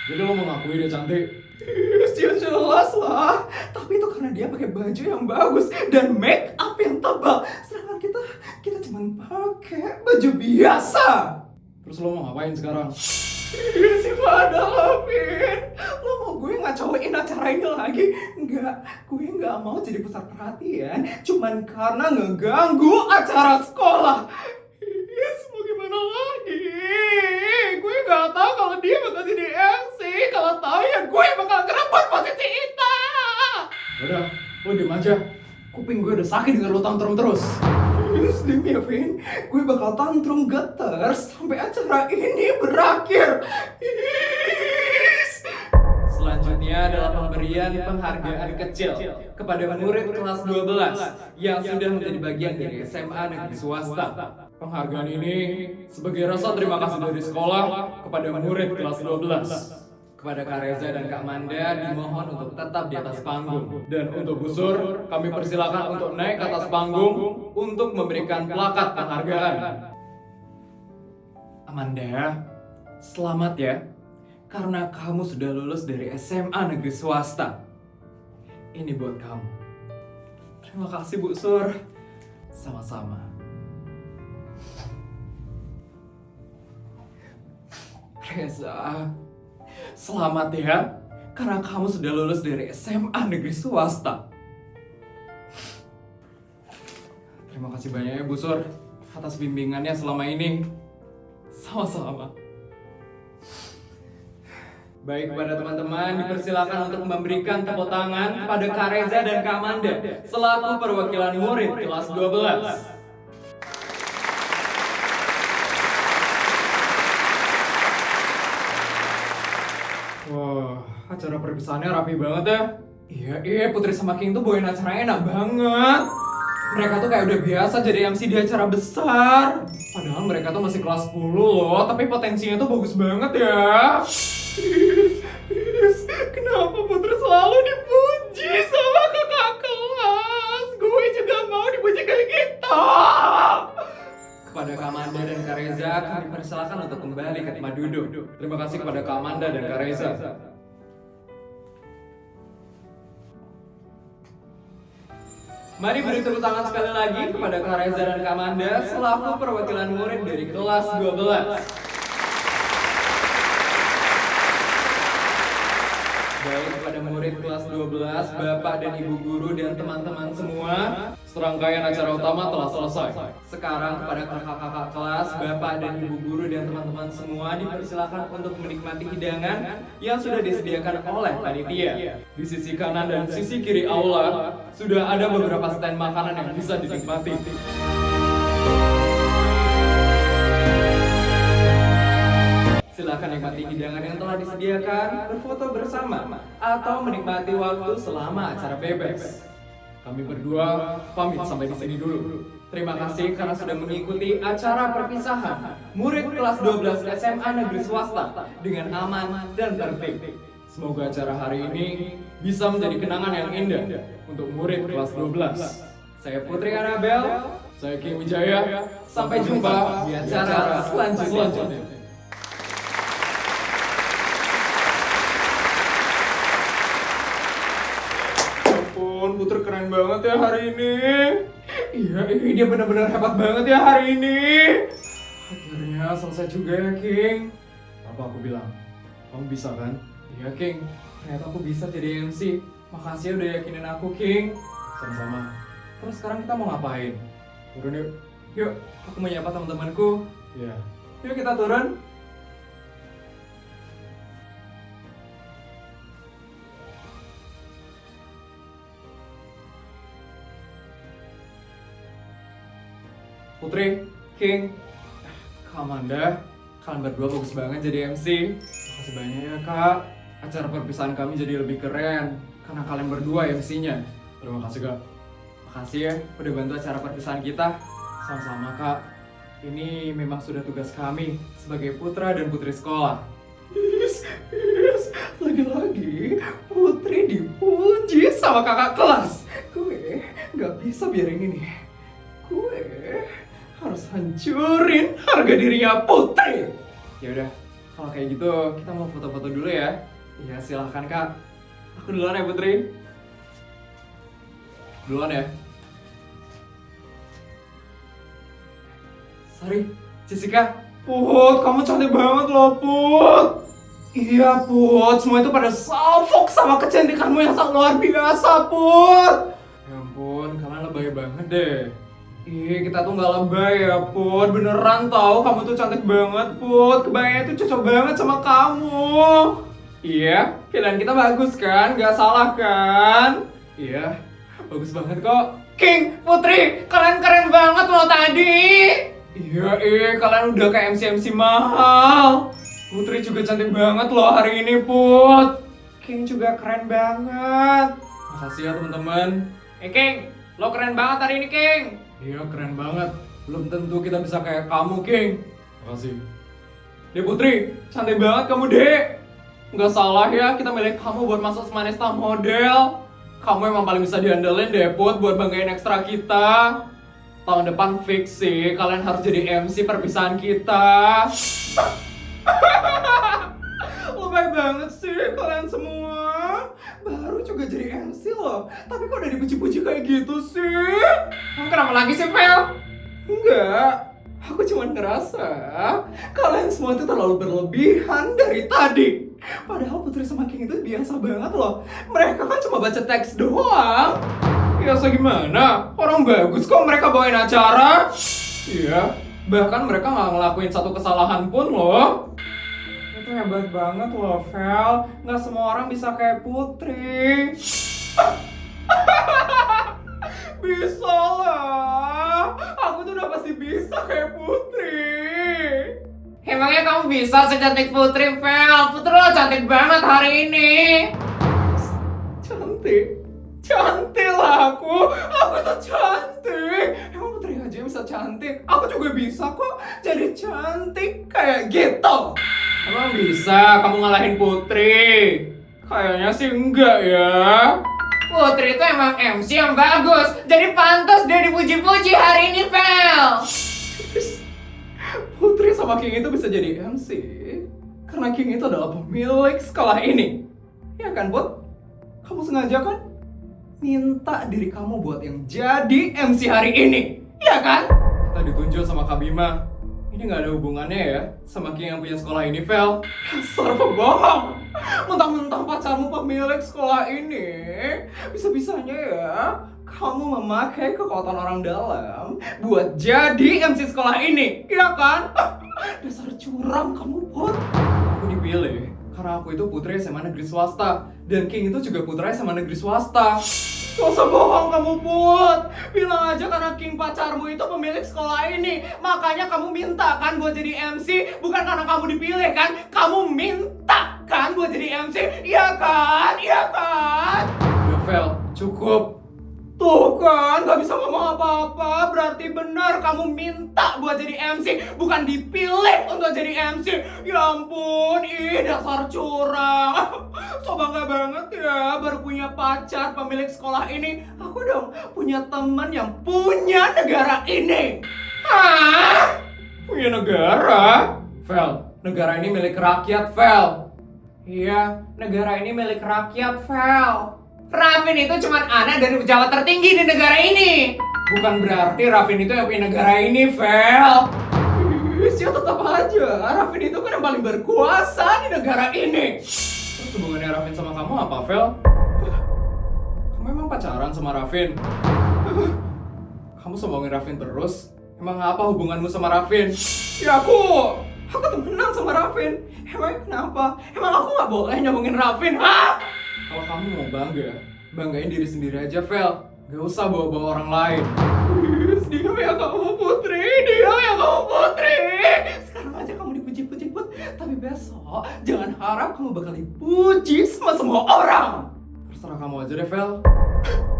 Jadi lo mengakui dia cantik? Ya jelas lah, tapi itu karena dia pakai baju yang bagus dan make up yang tebal. Sedangkan kita cuma pakai baju biasa. Terus lo mau ngapain sekarang? Sih ada lah, Vin. Lo mau gue ngacauin acara ini lagi? Enggak, gue nggak mau jadi pusat perhatian cuman karena ngeganggu acara sekolah. Mau gimana lagi? Gue nggak tahu kalau dia bakal jadi MC. Kalau tahu ya gue bakal ngerebut posisi itu. Udah, lo diem aja. Kuping gue udah sakit denger lo tantrum terus. Demi ya, Vin, gue bakal tantrum getar sampai acara ini berakhir. Selanjutnya adalah pemberian penghargaan kecil kepada murid kelas 12 yang sudah menjadi bagian dari SMA negeri swasta. Penghargaan ini sebagai rasa terima kasih dari sekolah kepada murid kelas 12. Kepada Kak Reza dan Kak Amanda dimohon untuk tetap di atas panggung. Dan untuk Busur, kami persilakan untuk naik ke atas panggung untuk memberikan plakat penghargaan. Amanda, selamat ya, karena kamu sudah lulus dari SMA negeri swasta. Ini buat kamu. Terima kasih, Bu Sur. Sama-sama. Reza, selamat ya, karena kamu sudah lulus dari SMA negeri swasta. Terima kasih banyak ya Bu Sur atas bimbingannya selama ini. Sama-sama. Baik, kepada teman-teman dipersilakan untuk memberikan tepuk tangan kepada Kak Reza dan Kak Amanda selaku perwakilan murid kelas 12. Wah, acara perpisahannya rapi banget ya. Iya, Putri sama King tuh bawain acaranya enak banget. Mereka tuh kayak udah biasa jadi MC di acara besar. Padahal mereka tuh masih kelas 10 loh, tapi potensinya tuh bagus banget ya. Kenapa Putri selalu dipuji sama kakak kelas? Gue juga mau dipuji kayak gitu. Kepada Kak Amanda dan Kak Reza, kami persilakan untuk kembali ke tempat duduk. Terima kasih kepada Kak Amanda dan Kak Reza. Mari beri tepuk tangan sekali lagi kepada Kak Reza dan Kak Amanda selaku perwakilan murid dari kelas 12. Baik, kepada murid kelas 12, Bapak dan Ibu guru dan teman-teman semua, Serangkaian acara utama telah selesai. sekarang kepada kakak-kakak kelas, Bapak dan Ibu guru dan teman-teman semua dipersilakan untuk menikmati hidangan yang sudah disediakan oleh panitia. Di sisi kanan dan sisi kiri aula sudah ada beberapa stand makanan yang bisa dinikmati. Silakan nikmati hidangan yang telah disediakan, berfoto bersama, atau menikmati waktu selama acara bebas. Kami berdua pamit sampai di sini dulu. Terima kasih karena sudah mengikuti acara perpisahan murid kelas 12 SMA negeri swasta dengan aman dan tertib. Semoga acara hari ini bisa menjadi kenangan yang indah untuk murid kelas 12. Saya Putri Anabel, Saya King Wijaya. sampai jumpa di acara selanjutnya. Putri keren banget ya hari ini. Iya, dia benar-benar hebat banget ya hari ini. Akhirnya selesai juga ya, King. Apa aku bilang? Kamu bisa kan? Iya, King. Ternyata aku bisa jadi MC. Makasih ya udah yakinin aku, King. Sama-sama. Terus sekarang kita mau ngapain? Turun yuk. Yuk, aku menyapa teman-temanku. Iya. Yuk kita turun. Putri, King, Kak Amanda, kalian berdua bagus banget jadi MC. Makasih banyak ya, Kak. Acara perpisahan kami jadi lebih keren karena kalian berdua MC-nya. Terima kasih, Kak. Makasih ya udah bantu acara perpisahan kita. Sama-sama kak, ini memang sudah tugas kami sebagai putra dan putri sekolah. Yes, lagi-lagi Putri dipuji sama kakak kelas. Gue gak bisa biarin ini. Gue harus hancurin harga dirinya Putri. Ya udah, kalau kayak gitu kita mau foto-foto dulu ya. Iya silahkan kak. Aku duluan ya Putri. Duluan ya. Sorry, Jessica. Put, kamu cantik banget loh, Put. Iya, Put. Semua itu pada salfok sama kecantikanmu yang sangat luar biasa, Put. Ya ampun, kalian lebay banget deh. Ih, kita tuh gak lebay ya, Put. Beneran tau, kamu tuh cantik banget, Put. Kebayanya tuh cocok banget sama kamu. Iya, pilihan kita bagus kan? Gak salah kan? Iya, bagus banget kok. King, Putri, kalian keren banget loh tadi. Iya, kalian udah kayak MC-MC mahal. Putri juga cantik banget loh hari ini, Put. King juga keren banget. Makasih ya teman-teman. King, lo keren banget hari ini, King. Iya, keren banget. Belum tentu kita bisa kayak kamu, King. Makasih. Dek Putri, cantik banget kamu, Dek. Nggak salah ya kita milih kamu buat masuk Semanista Model. Kamu emang paling bisa diandelin deh, Put, buat banggain ekstra kita. Tahun depan fix sih, kalian harus jadi MC perpisahan kita. Lebay banget sih kalian semua. Baru juga jadi MC loh, tapi kok udah dipuji-puji kayak gitu sih? Kamu kenapa lagi sih, Fel? Enggak, aku cuma ngerasa kalian semua itu terlalu berlebihan dari tadi. Padahal Putri sama King itu biasa banget loh. Mereka kan cuma baca teks doang. Biasa gimana? Orang bagus kok mereka bawain acara. Iya, bahkan mereka nggak ngelakuin satu kesalahan pun loh. Itu hebat banget loh, Vel. Nggak semua orang bisa kayak Putri. Bisa lah. Aku tuh udah pasti bisa kayak Putri. Emangnya kamu bisa secantik Putri, Vel? Putri lo cantik banget hari ini. Cantik? Cantik lah aku tuh cantik. Emang Putri aja bisa cantik, aku juga bisa kok jadi cantik kayak gitu. Emang bisa kamu ngalahin Putri? Kayaknya sih enggak ya. Putri itu emang MC yang bagus, jadi pantas dia dipuji-puji hari ini, Vel. Putri sama King itu bisa jadi MC karena King itu adalah pemilik sekolah ini. Ya kan, Put? Kamu sengaja kan minta diri kamu buat yang jadi MC hari ini, ya kan? Kita ditunjuk sama Kak Bima. Ini nggak ada hubungannya ya sama King yang punya sekolah ini, Vel. Dasar pembohong. Mentang-mentang pacarmu pemilik sekolah ini, bisa-bisanya ya kamu memakai kekuatan orang dalam buat jadi MC sekolah ini, ya kan? Dasar curang kamu, Put. Aku dipilih karena aku itu putri SMA negeri swasta dan King itu juga putra SMA negeri swasta. Gak usah bohong kamu, Put. Bilang aja karena King pacarmu itu pemilik sekolah ini, makanya kamu minta kan buat jadi MC. Bukan karena kamu dipilih kan, kamu minta kan buat jadi MC. Iya kan? Iya kan? Udah, Vel, cukup. Tuh kan, gak bisa ngomong apa-apa. Berarti benar kamu minta buat jadi MC, bukan dipilih untuk jadi MC. Ya ampun, ih dasar curang. So bangga banget ya baru punya pacar pemilik sekolah ini. Aku dong punya teman yang punya negara ini. Hah? Punya negara? Vel, negara ini milik rakyat, Vel. Iya, negara ini milik rakyat, Vel. Raffin itu cuma anak dari pejabat tertinggi di negara ini. Bukan berarti Raffin itu yang punya negara ini, Vel. Ya tetap aja, Raffin itu kan yang paling berkuasa di negara ini. Terus hubungannya Raffin sama kamu apa, Vel? Kamu emang pacaran sama Raffin? Kamu sombongin Raffin terus? Emang apa hubunganmu sama Raffin? Ya aku temenan sama Raffin. Emang kenapa? Emang aku gak boleh nyambungin Raffin, ha? Kalau kamu mau bangga, banggain diri sendiri aja, Vel. Gak usah bawa-bawa orang lain. Diam ya kamu, Putri. Diam ya kamu, Putri. Sekarang aja kamu dipuji-puji, Put. Tapi besok jangan harap kamu bakal dipuji sama semua orang. Terserah kamu aja deh, Vel.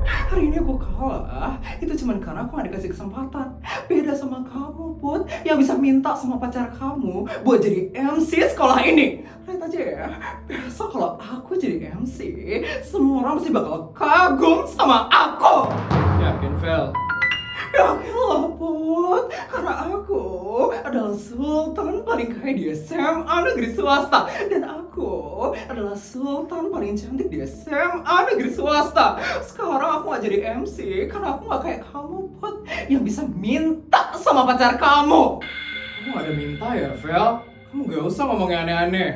Hari ini aku kalah, itu cuma karena aku gak dikasih kesempatan Beda sama kamu, Put, yang bisa minta sama pacar kamu buat jadi MC sekolah ini. Lihat aja ya, besok kalau aku jadi MC, semua orang pasti bakal kagum sama aku. Yakin, Vel? Yakin lah, Put, karena aku adalah sultan paling kaya di SMA negeri swasta. Dan aku adalah sultan paling cantik di SMA negeri swasta. Sekarang aku gak jadi MC karena aku gak kayak kamu, Put, yang bisa minta sama pacar kamu. Kamu ada minta ya, Vel? Kamu gak usah ngomong yang aneh-aneh.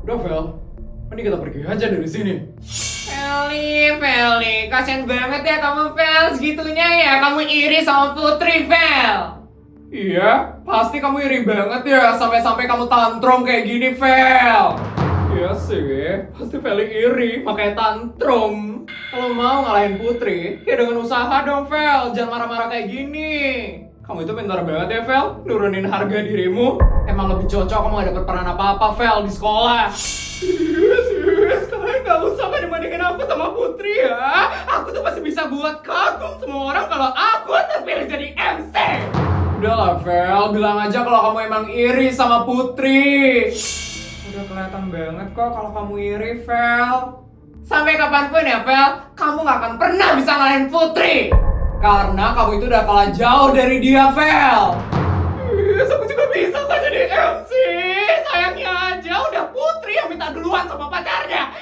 Udah, Vel. Mending kita pergi aja dari sini. Feli, kasian banget ya kamu, Fel. Segitunya ya kamu iri sama Putri, Fel. Iya, pasti kamu iri banget ya sampai-sampai kamu tantrum kayak gini, Vel. Iya sih, pasti Feli iri, makanya tantrum. Kalau mau ngalahin Putri, ya dengan usaha dong, Vel. Jangan marah-marah kayak gini. Kamu itu pintar banget ya, Vel, nurunin harga dirimu. Emang lebih cocok kamu gak dapet peran apa-apa, Vel, di sekolah. Kalian gak usah banding-bandingin aku sama Putri ya. Aku tuh pasti bisa buat kagum semua orang kalau aku terpilih jadi MC. Udahlah, Vel, bilang aja kalau kamu emang iri sama Putri. Udah kelihatan banget kok kalau kamu iri, Vel. Sampai kapanpun ya, Vel, kamu gak akan pernah bisa ngalahin Putri. Karena kamu itu udah kalah jauh dari dia, Vel. Aku juga bisa kok jadi MC. Sayangnya aja udah Putri yang minta duluan sama pacarnya.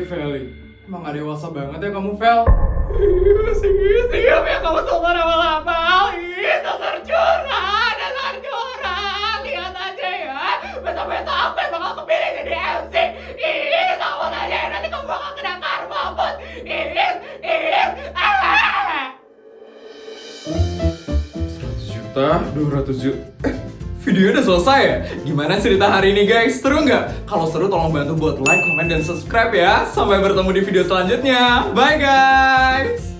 Feli, emang gak dewasa banget ya kamu, Vel. Siap ya kamu sama lama-lama. Dasar curang, dasar curang. Lihat aja ya, besok-besok aku yang bakal kepilih jadi MC. Sama aja nanti kamu bakal kena karma, Put. 100 juta, 200 juta. Videonya udah selesai ya? Gimana cerita hari ini, guys? Seru nggak? Kalau seru tolong bantu buat like, comment, dan subscribe ya. Sampai bertemu di video selanjutnya. Bye, guys!